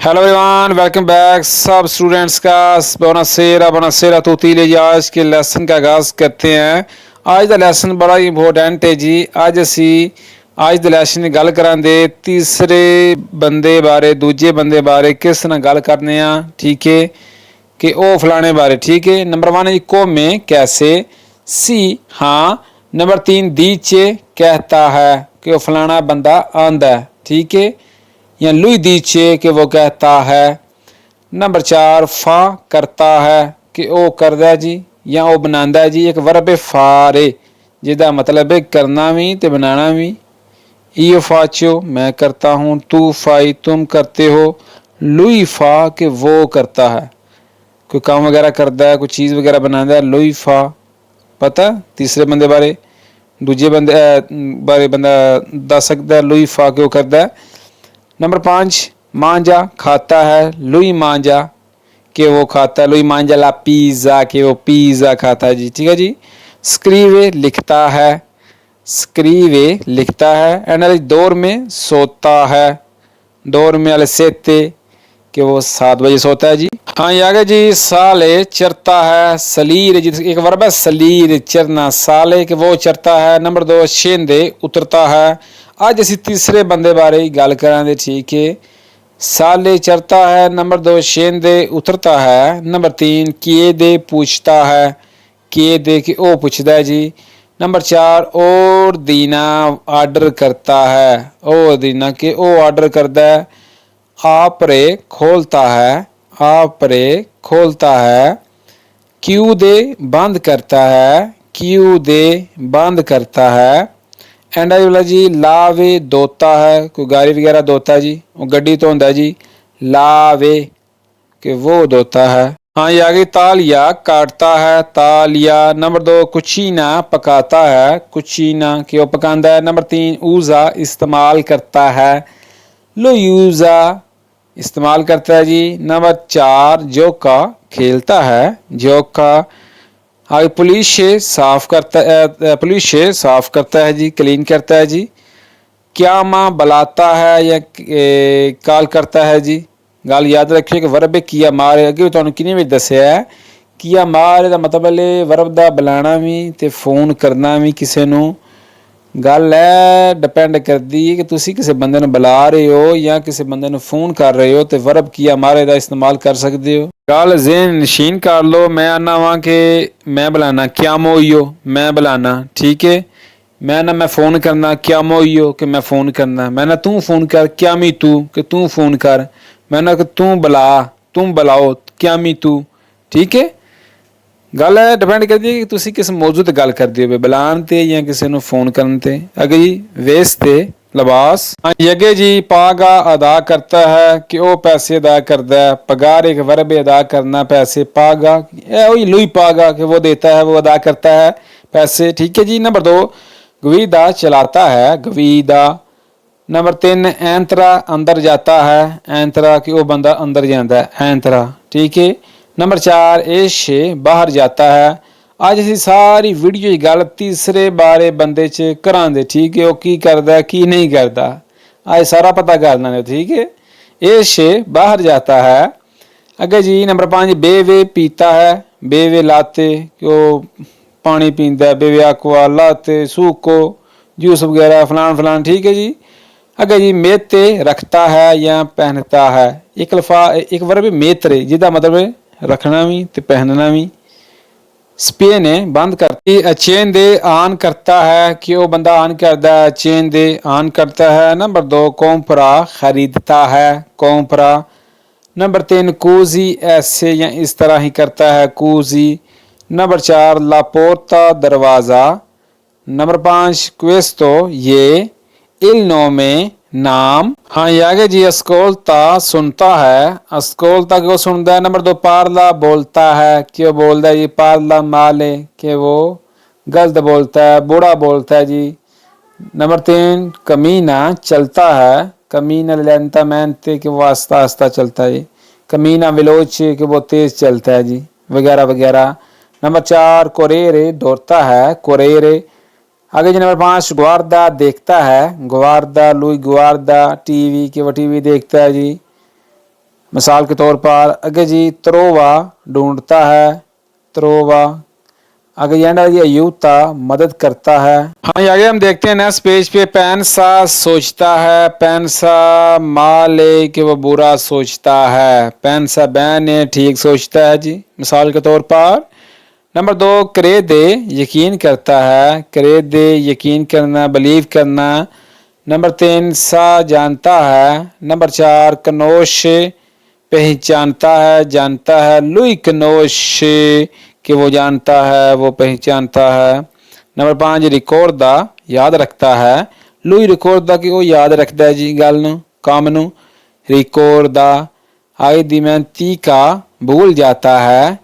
Hello everyone, welcome back सब students का बोनासेरा तोती ले जी। आज के लेसन का आगाज करते हैं। आज ਦਾ ਲੈਸਨ ਬੜਾ ਹੀ ਇੰਪੋਰਟੈਂਟ ਹੈ ਜੀ। ਅੱਜ ਦੇ ਲੈਸਨ ਦੀ ਗੱਲ ਕਰਾਂਗੇ ਤੀਸਰੇ ਬੰਦੇ ਬਾਰੇ, ਦੂਜੇ ਬੰਦੇ ਬਾਰੇ ਕਿਸ ਨਾਲ ਗੱਲ ਕਰਨੇ ਆ। ठीक है कि ਉਹ फलाने बारे। ठीक है। नंबर 1 है जी को में कैसे, सी हाँ। नंबर 3 दीचे कहता है कि वो फलाना बंदा आंदा है। ठीक है। या लुई दीचे कि वो कहता है। नंबर 4 फा करता है कि वो करदा जी या वो बनांदा जी। एक वर्ब है फारे जिसका मतलब है करना भी तो बनाना भी। ईओ फाचो मैं करता हूँ, तू फाई तुम करते हो, लुई फा कि वो करता है, कोई काम वगैरह करता है, कोई चीज़ वगैरह बनाता है। लुई फा पता तीसरे बंदे बारे, दूजे बंदे बारे बंदा दस सकता है लुई फा कि वो करता है। नंबर 5 मांजा खाता है, लुई मांजा कि वो खाता है, लुई मांजा ला पिज़्ज़ा कि वो पिज़्ज़ा खाता है जी। ठीक है जी। स्क्रीवे लिखता है, स्क्रीवे लिखता है। एंड दौर में सोता है, दौर में वाले सेते कि वो 7 बजे सोता है जी। हाँ ये आगे जी साले चरता है, सलीर जी एक वर्ब है सलीर चरना, साले कि वो चरता है। नंबर 2 शेंदे उतरता है। आज असी तीसरे बंदे बारे गल करांगे। ठीक है। साले चरता है। नंबर 2 शेंदे उतरता है। नंबर 3 किए दे पूछता है, किए दे कि ओ पूछता है जी। नंबर 4 और दीना आर्डर करता है, ओ दीना कि ओ आर्डर करता है। आप रे खोलता है, आप रे खोलता है। क्यों दे बंद करता है, क्यों दे बंद करता है। एंड आई वाला जी लावे धोता है, कोई गाड़ी वगैरह धोता है जी, वो गड्डी तो होता है जी। लावे कि वो धोता है। हाँ ये आगे तालिया काटता है, तालिया। नंबर 2 कुचीना पकाता है, कुचीना कि वो पकांदा है। नंबर 3 ऊजा इस्तेमाल करता है, लो यूजा इस्तेमाल करता है जी। नंबर 4 जोका खेलता है, जोका। आगे पुलिस साफ करता है, पुलिस साफ करता है जी, क्लीन करता है जी। क्या माँ बुलाता है या कॉल करता है जी। गल याद रखिए कि वर्ब किया मारे अगे तुहानू किने भी दस्सिया है। किया मारे का मतलब है वर्ब का बुलाना भी ते फोन करना भी किसी नू। गल है डिपेंड करती है कि तुसी किसी बंदे नू बुला रहे हो या किसी बंदे नू फोन कर रहे हो तो वर्ब किया मारे का इस्तेमाल कर सकते हो। गल ज़हन नशीन कर लो। मैं आना वहाँ के मैं बुलाना क्या मोइयो, मैं बुलाना। ठीक है। मैं ना मैं फ़ोन करना क्या मोइयो कि मैं फ़ोन करना। मैं ना तू फ़ोन कर क्या मी तू कि तू फ़ोन कर। मैं ना कि तू बुला तुम बुलाओ क्या मी तू। ठीक है। गल है डिपेंड करती है कि तुसी किस मौजू ते गल करदे हो, बुलान ते या किसी नू फोन करन ते। अगे जी वेस ते लिबास। अगे जी पागा अदा करता है कि वो पैसे अदा करता है। पगार एक वर्ब अदा करना, पैसे पागा वही लुई पागा कि वो देता है, वो अदा करता है पैसे। ठीक है जी। नंबर 2 गवीदा चलाता है, गवीदा। नंबर 3 ऐंतरा अंदर जाता है, ऐंतरा कि वो बंदा अंदर जाता है, ऐंतरा। ठीक है। नंबर 4 एशे बाहर जाता है। अज असी सारी वीडियो की गल तीसरे बारे बंदे च करांगे। ठीक है। वो की करदा की नहीं करता अज सारा पता करना है। ठीक है। एशे बाहर जाता है। अगे जी नंबर 5 बेवे पीता है, बेवे लाते कि वो पानी पींदा है, बेवे आकुआ लाते सूको जूस वगैरह फलान फलान। ठीक है जी। अगे जी मेते रखता है या पहनता है। एक वर्ब मेतरे जिसका मतलब है रखना भी तो पहनना भी। स्पे ने बंद करती चेन दे आन करता है कि वो बंदा आन करता है, चेन दे आन करता है। नंबर 2 कोम्परा खरीदता है, कोम्परा। नंबर 3 कूजी ऐसे या इस तरह ही करता है, कूजी। नंबर 4 लापोर्ता दरवाज़ा। नंबर 5 क्वेस्तो ये, इल्नो में नाम। हाँ ये आगे जी अस्कोलता सुनता है, अस्कोलता कि वो सुनता है। नंबर 2 पारला बोलता है कि वो बोलता है जी, पारला माले कि वो गलत बोलता है, बुरा बोलता है जी। नंबर 3 कमीना चलता है, कमीना लेंता मेहनते कि वो आस्ता आस्ता चलता है, कमीना विलोचे कि वो तेज चलता है जी, वगैरह वगैरह। नंबर 4 कोरेरे दौड़ता है, कोरेरे। आगे जी नंबर 5 गुआरदा देखता है, गुआरदा लुई गुआरदा टीवी कि वो टीवी देखता है जी। मिसाल के तौर पर आगे जी त्रोवा ढूंढता है, त्रोवा। आगे ये एंड जी अयूता मदद करता है। हाँ ये आगे हम देखते हैं नेक्स्ट पेज पे, पेंसा सोचता है, पेंसा माले कि वो बुरा सोचता है, पेंसा बैन ठीक सोचता है जी। मिसाल के तौर पर नंबर 2 क्रेदे यकीन करता है, क्रेदे यकीन करना, बिलीव करना। नंबर 3 सा जानता है। नंबर 4 कनोश पहचानता है, जानता है, लुई कनोश कि वो जानता है, वो पहचानता है। नंबर 5 रिकॉर्दा याद रखता है, लुई रिकॉर्दा कि वो याद रखता है जी गल नूं, काम नूं, रिकॉर्दा। आगे दिमेंती का भूल जाता है,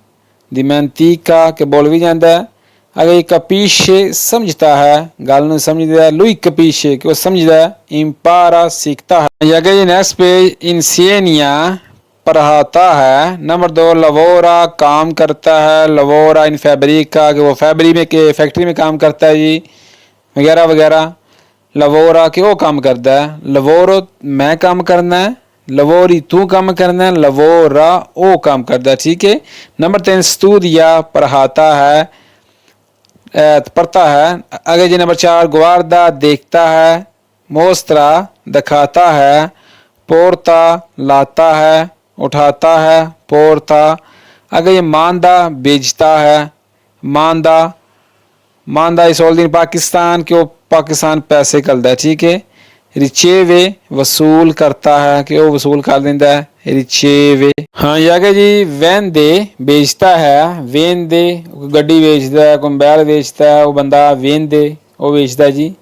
दिमेंती का के बोल भी जाता है। अगर कपीशे समझता है, गल नूं समझदा है, लुई कपीशे कि वो समझदा है, इम्पारा सीखता है। अगर ये नेक्स्ट पेज इंसेनिया पढ़ाता है। नंबर 2 लवोरा काम करता है, लवोरा इन फैब्रिका कि वो फैब्रिक में के फैक्ट्री में काम करता है जी, वगैरह वगैरह। लवोरा कि वो काम करता है, लवोरो मैं काम करना है, लवोरी तू काम करना है, लवोरा ओ काम करता है, ठीक है। नंबर 3 स्टूडिया पढ़ाता है, पढ़ता है। आगे जी नंबर 4 गुआर्दा देखता है, मोस्त्रा दिखाता है, पोर्ता लाता है, उठाता है, पोर्ता। आगे ये मांदा बेचता है, मांदा, मांदा इस ऑल दिन पाकिस्तान के वो पाकिस्तान पैसे करता है, ठीक है। रिचेवे वसूल करता है कि वो वसूल कर देता है, रिचेवे। हाँ ये आगे जी वेंदे बेचता है, वेंदे गड्डी बेचता है, कोई बैल बेचता है, वो बंदा वेंदे वो बेचता है जी।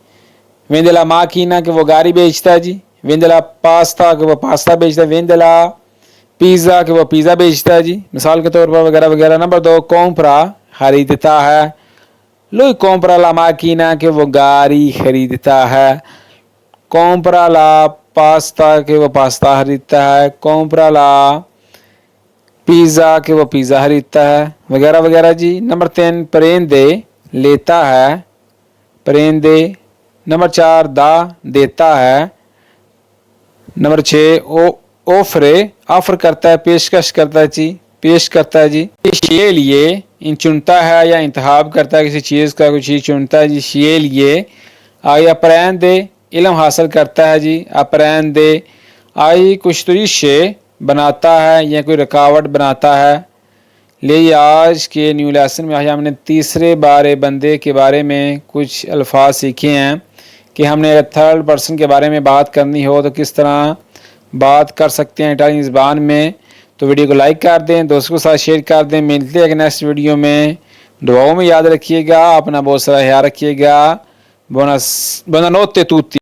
वेंदेला माकीना कि वो गाड़ी बेचता है जी। वेंदेला पास्ता कि वो पास्ता बेचता है, वेंदेला पिज़्ज़ा कि वो पिज़्ज़ा बेचता है जी, मिसाल के तौर पर वगैरह वगैरह। नंबर 2 कॉम्प्रा खरीदता है, लुई कॉम्प्रा ला माकीना कि वो गाड़ी खरीदता है, कॉम्प्रा ला पास्ता कि वो पास्ता खरीदता है, कॉम्प्रा ला पिज़्ज़ा कि वो पिज़्ज़ा खरीदता है, वगैरह वगैरह जी। नंबर 3 परेंदे लेता है, परेंदे। नंबर 4 दा देता है। नंबर 6 ओ ऑफरे ऑफर करता है, पेशकश करता है जी, पेश करता है जी। ये लिए इन चुनता है या इंतखाब करता है किसी चीज़ का, कोई चीज़ चुनता है जी, ये लिए। आई अपरैन दे इल्म हासिल करता है जी, अपरैन दे। आई कुछ तरीशे बनाता है या कोई रुकावट बनाता है। ले आज के न्यू लेसन में आज हमने तीसरे बारे बंदे के बारे में कुछ अल्फाज सीखे हैं कि हमने थर्ड पर्सन के बारे में बात करनी हो तो किस तरह बात कर सकते हैं इटालियन ज़बान में। तो वीडियो को लाइक कर दें, दोस्तों के साथ शेयर कर दें। मिलते हैं नेक्स्ट वीडियो में, दुआओं में याद रखिएगा, अपना बहुत सारा ख्याल रखिएगा। बोनस बोनानोते तूती।